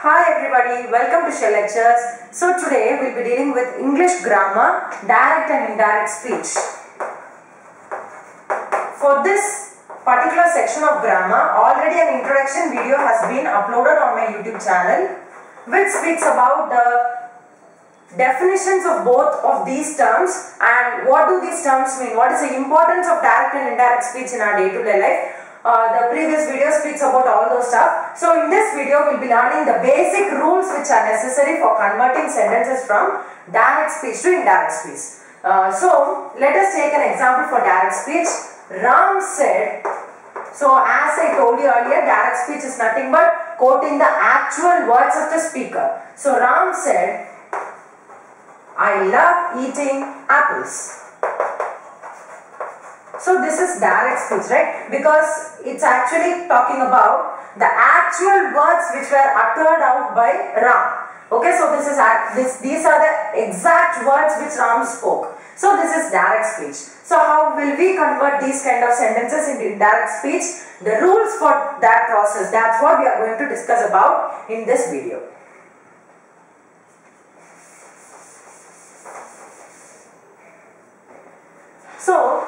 Hi everybody, welcome to Shell Lectures. So today we'll be dealing with English grammar, direct and indirect speech. For this particular section of grammar, already an introduction video has been uploaded on my YouTube channel, which speaks about the definitions of both of these terms and what do these terms mean, what is the importance of direct and indirect speech in our day-to-day life. The previous video speaks about all those stuff. So in this video we'll be learning the basic rules which are necessary for converting sentences from direct speech to indirect speech. So let us take an example for direct speech. Ram said, so as I told you earlier, direct speech is nothing but quoting the actual words of the speaker. So Ram said, I love eating apples. So this is direct speech, right? Because it's actually talking about the actual words which were uttered out by Ram. Okay, so these are the exact words which Ram spoke. So this is direct speech. So how will we convert these kind of sentences into indirect speech? The rules for that process, that's what we are going to discuss about in this video. So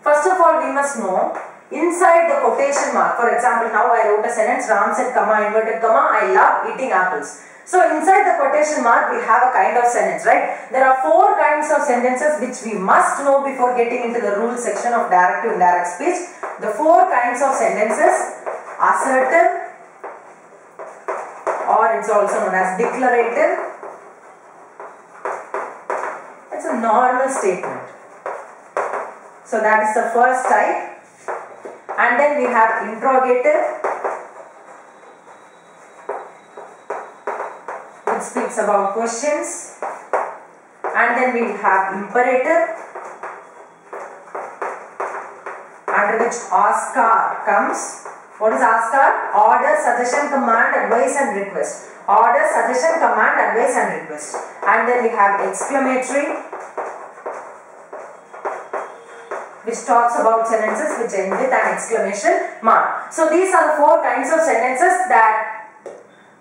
first of all, we must know inside the quotation mark. For example, now I wrote a sentence, Ram said, comma, inverted comma, I love eating apples. So inside the quotation mark, we have a kind of sentence, right? There are four kinds of sentences which we must know before getting into the rules section of direct to indirect speech. The four kinds of sentences: assertive, or it's also known as declarative. It's a normal statement. So that is the first type. And then we have interrogative, which speaks about questions. And then we have imperative, under which Oscar comes. What is Oscar? Order, suggestion, command, advice and request. Order, suggestion, command, advice and request. And then we have exclamatory, which talks about sentences which end with an exclamation mark. So these are the four kinds of sentences that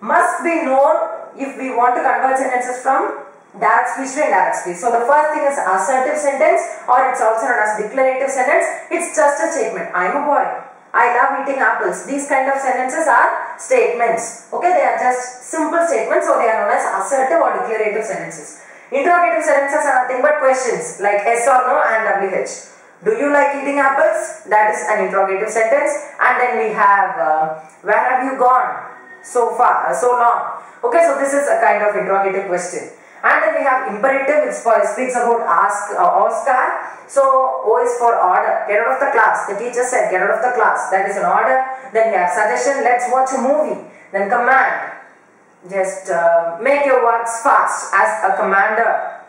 must be known if we want to convert sentences from direct speech to indirect speech. So the first thing is assertive sentence, or it's also known as declarative sentence. It's just a statement. I am a boy. I love eating apples. These kind of sentences are statements. Okay, they are just simple statements, so they are known as assertive or declarative sentences. Interrogative sentences are nothing but questions like yes or no and WH. Do you like eating apples? That is an interrogative sentence. And then we have where have you gone so far, so long? Okay, so this is a kind of interrogative question. And then we have imperative, which speaks about ask Oscar. So O is for order. Get out of the class. The teacher said get out of the class. That is an order. Then we have suggestion. Let's watch a movie. Then command. Just make your works fast as a commander.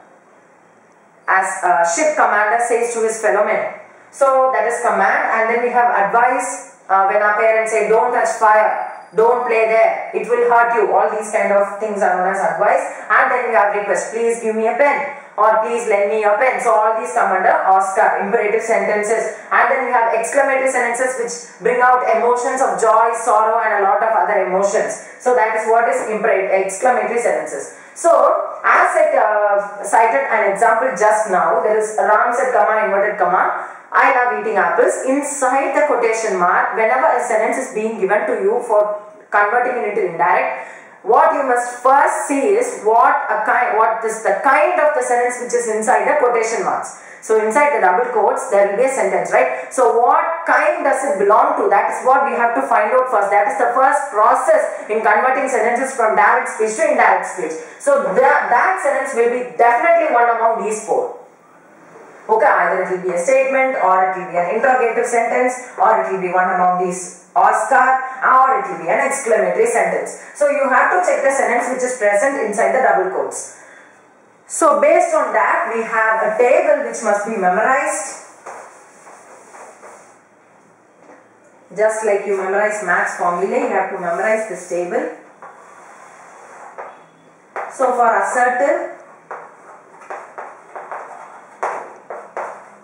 As a ship commander says to his fellow men. So that is command. And then we have advice, when our parents say don't touch fire, don't play there, it will hurt you. All these kind of things are known as advice. And then we have request, please give me a pen, or please lend me your pen. So all these come under Oscar, imperative sentences. And then we have exclamatory sentences which bring out emotions of joy, sorrow and a lot of other emotions. So that is what is exclamatory sentences. So as I cited an example just now, there is Ram said comma, inverted comma, I love eating apples. Inside the quotation mark, whenever a sentence is being given to you for converting it into indirect, what you must first see is what is the kind of the sentence which is inside the quotation marks. So inside the double quotes there will be a sentence, right? So what kind does it belong to? That is what we have to find out first. That is the first process in converting sentences from direct speech to indirect speech. So that sentence will be definitely one among these four. Okay, either it will be a statement, or it will be an interrogative sentence, or it will be one among these Oscar, or it will be an exclamatory sentence. So you have to check the sentence which is present inside the double quotes. So based on that, we have a table which must be memorized. Just like you memorize maths formula, you have to memorize this table. So for assertive,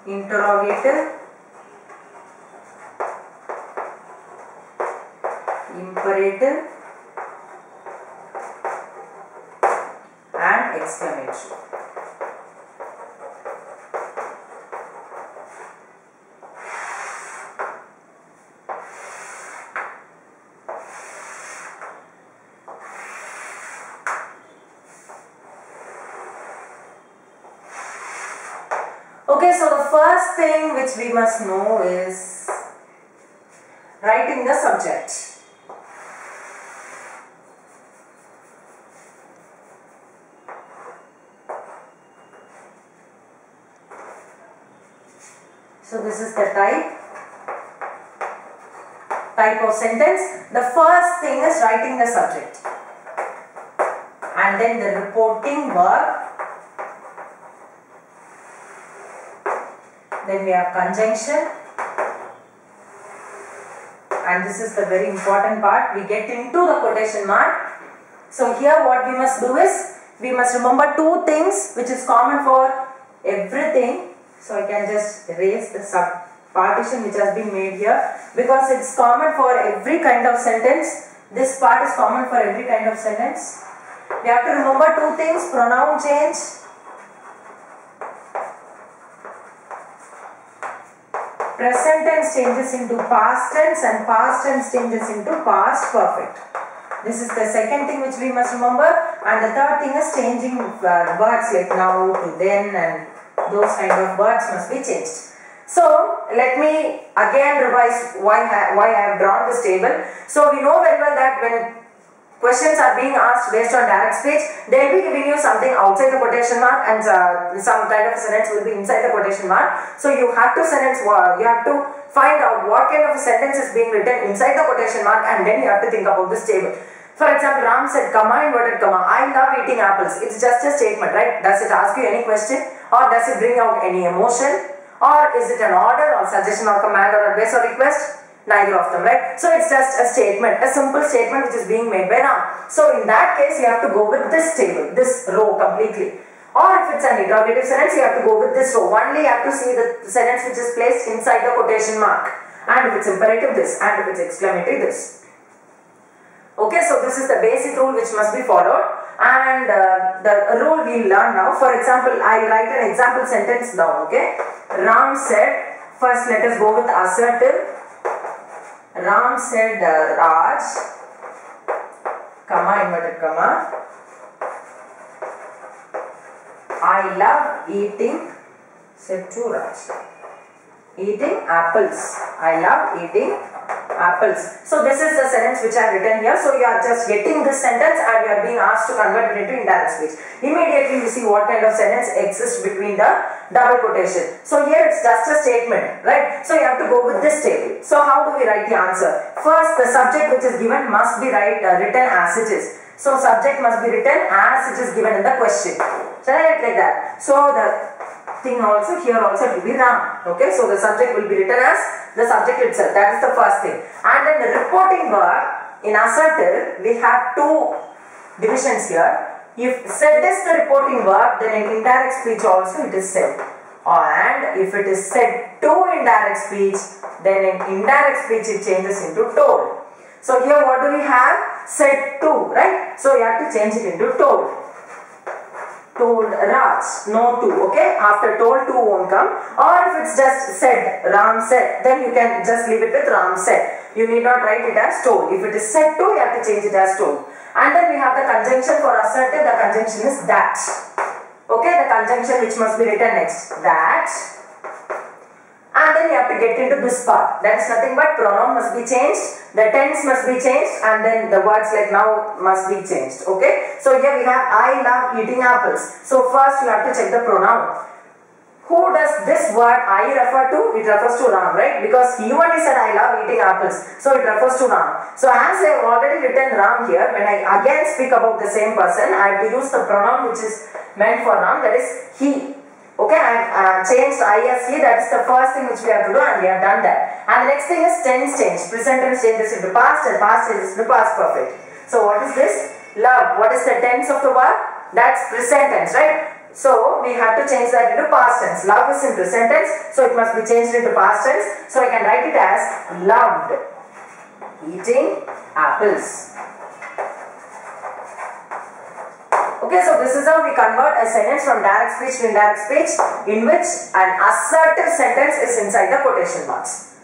interrogative, imperative, exclamatory. Okay, so the first thing which we must know is writing the subject. So this is the type of sentence. The first thing is writing the subject, and then the reporting verb. Then we have conjunction, and this is the very important part. We get into the quotation mark. So here what we must do is, we must remember two things which is common for everything. So I can just erase the sub partition which has been made here, because it's common for every kind of sentence. This part is common for every kind of sentence. We have to remember two things: pronoun change present tense changes into past tense, and past tense changes into past perfect. This is the second thing which we must remember. And the third thing is changing words like now to then, and those kind of words must be changed. So let me again revise why I have drawn this table. So we know very well that when questions are being asked based on direct speech, they will be giving you something outside the quotation mark, and some kind of sentence will be inside the quotation mark. So you have to find out what kind of a sentence is being written inside the quotation mark, and then you have to think about this table. For example, Ram said, comma, inverted comma, I love eating apples. It's just a statement, right? Does it ask you any question, or does it bring out any emotion, or is it an order or suggestion or command or advice or request? Neither of them, right? So it's just a statement, a simple statement which is being made by Ram. So in that case, you have to go with this table, this row completely. Or if it's an interrogative sentence, you have to go with this row. Only you have to see the sentence which is placed inside the quotation mark. And if it's imperative, this. And if it's exclamatory, this. Okay, so this is the basic rule which must be followed. And the rule we learn now. For example, I'll write an example sentence down, okay? Ram said, first let us go with assertive. Ram said, Raj, comma, inverted comma, I love eating, said to Raj, eating apples. I love eating apples. So this is the sentence which I have written here. So you are just getting this sentence and you are being asked to convert it into indirect speech. Immediately you see what kind of sentence exists between the double quotation. So here it's just a statement, right? So you have to go with this table. So how do we write the answer? First, the subject which is given must be written as it is. So subject must be written as it is given in the question. Shall I write like that? So the thing also here also will be Ram. Okay, so the subject will be written as the subject itself. That is the first thing. And then the reporting verb in assertive, we have two divisions here. If said is the reporting verb, then in indirect speech also it is said. And if it is said to indirect speech, then in indirect speech it changes into told. So here what do we have? Said to, right? So you have to change it into told. Told Raj, no to, okay? After told, to won't come. Or if it's just said, Ram said, then you can just leave it with Ram said. You need not write it as told. If it is said to, you have to change it as told. And then we have the conjunction for assertive. The conjunction is that. Okay, the conjunction which must be written next. That. And then you have to get into this part. That is nothing but pronoun must be changed. The tense must be changed, and then the words like now must be changed. Okay. So here we have I love eating apples. So first you have to check the pronoun. Who does this word I refer to? It refers to Ram, right? Because he only said I love eating apples. So it refers to Ram. So as I have already written Ram here, when I again speak about the same person, I have to use the pronoun which is meant for Ram, that is he. Okay, I have changed I as he. That is the first thing which we have to do, and we have done that. And the next thing is tense change. Present tense changes into past, and past changes into past perfect. So what is this? Love. What is the tense of the verb? That's present tense, right? So we have to change that into past tense. Love is in present tense, so it must be changed into past tense. So I can write it as loved eating apples. Okay, so this is how we convert a sentence from direct speech to indirect speech in which an assertive sentence is inside the quotation marks.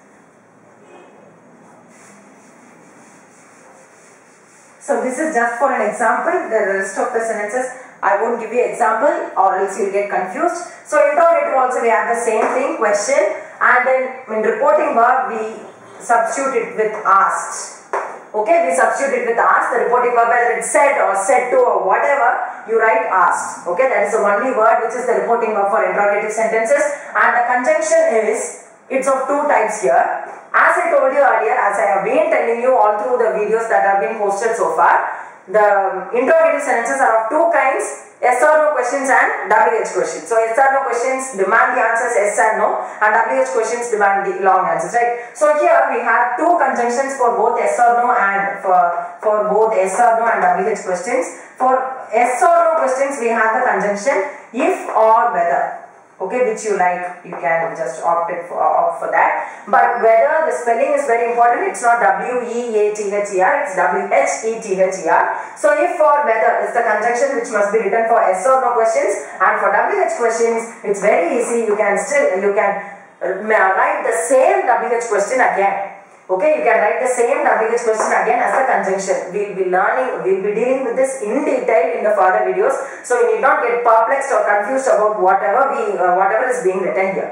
So this is just for an example. The rest of the sentences I won't give you example or else you'll get confused. So interrogative also we have the same thing, question, and then in reporting verb we substitute it with asked. Okay, we substitute it with asked. The reporting verb, whether it's said or said to or whatever, you write asked. Okay, that is the only word which is the reporting verb for interrogative sentences. And the conjunction is, it's of two types here. As I told you earlier, as I have been telling you all through the videos that have been posted so far, the interrogative sentences are of two kinds, yes or no questions and WH questions. So yes or no questions demand the answers yes and no, and WH questions demand the long answers, right? So here we have two conjunctions for both yes or no and for both yes or no and WH questions. For yes or no questions we have the conjunction if or whether. Okay, which you like, you can just opt for that. But whether, the spelling is very important. It's not W-E-A-T-H-E-R, it's W-H-E-T-H-E-R. So if or whether is the conjunction which must be written for yes or no questions, and for WH questions it's very easy. You can write the same WH question again. Okay, you can write the same WH question again as the conjunction. We'll be dealing with this in detail in the further videos. So you need not get perplexed or confused about whatever is being written here.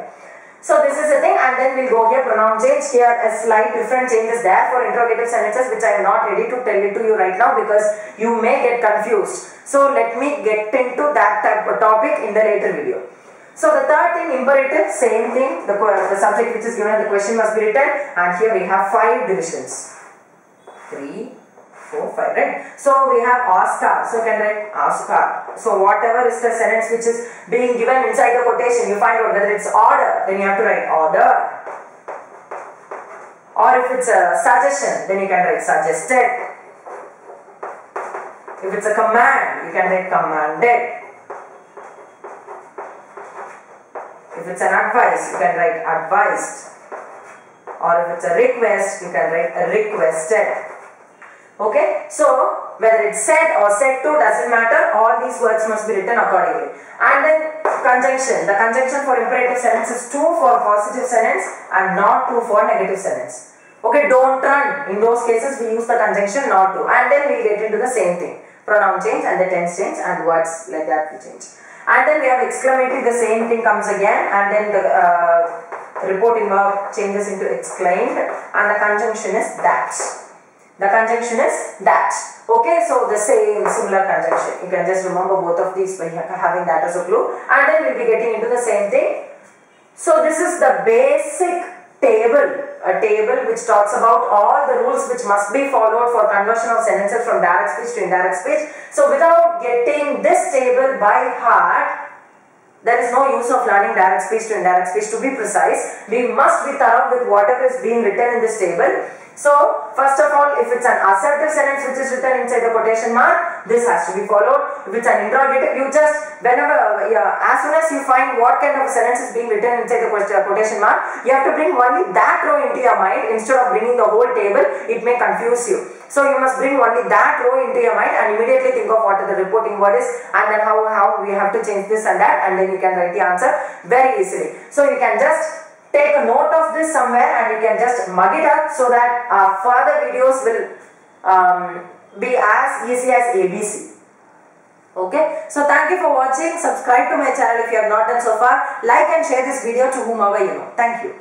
So this is the thing, and then we'll go here, pronoun change. Here a slight different change is there for interrogative sentences, which I am not ready to tell it to you right now because you may get confused. So let me get into that type of topic in the later video. So the third thing, imperative, same thing, the subject which is given, the question must be written, and here we have 5 divisions. 3, 4, 5, right? So we have Oscar, so you can write Oscar. So whatever is the sentence which is being given inside the quotation, you find out whether it's order, then you have to write order. Or if it's a suggestion, then you can write suggested. If it's a command, you can write commanded. If it's an advice, you can write advised. Or if it's a request, you can write requested. Okay, so whether it's said or said to doesn't matter, all these words must be written accordingly. And then conjunction. The conjunction for imperative sentence is to for positive sentence and not to for negative sentence. Okay, don't run. In those cases, we use the conjunction not to. And then we get into the same thing. Pronoun change and the tense change and words like that we change. And then we have exclamatory, the same thing comes again, and then the reporting verb changes into exclaimed, and the conjunction is that. The conjunction is that. Okay, so the same similar conjunction. You can just remember both of these by having that as a clue, and then we'll be getting into the same thing. So this is the basic table, a table which talks about all the rules which must be followed for conversion of sentences from direct speech to indirect speech. So without getting this table by heart, there is no use of learning direct speech to indirect speech. To be precise, we must be thorough with whatever is being written in this table. So first of all, if it's an assertive sentence which is written inside the quotation mark, this has to be followed. If it's an interrogative, you just as soon as you find what kind of sentence is being written inside the quotation mark, you have to bring only that row into your mind instead of bringing the whole table. It may confuse you. So you must bring only that row into your mind and immediately think of what the reporting word is, and then how we have to change this and that, and then you can write the answer very easily. So you can just take a note of this somewhere and you can just mug it up so that our further videos will be as easy as ABC. Okay, so thank you for watching. Subscribe to my channel if you have not done so far. Like and share this video to whomever you know. Thank you.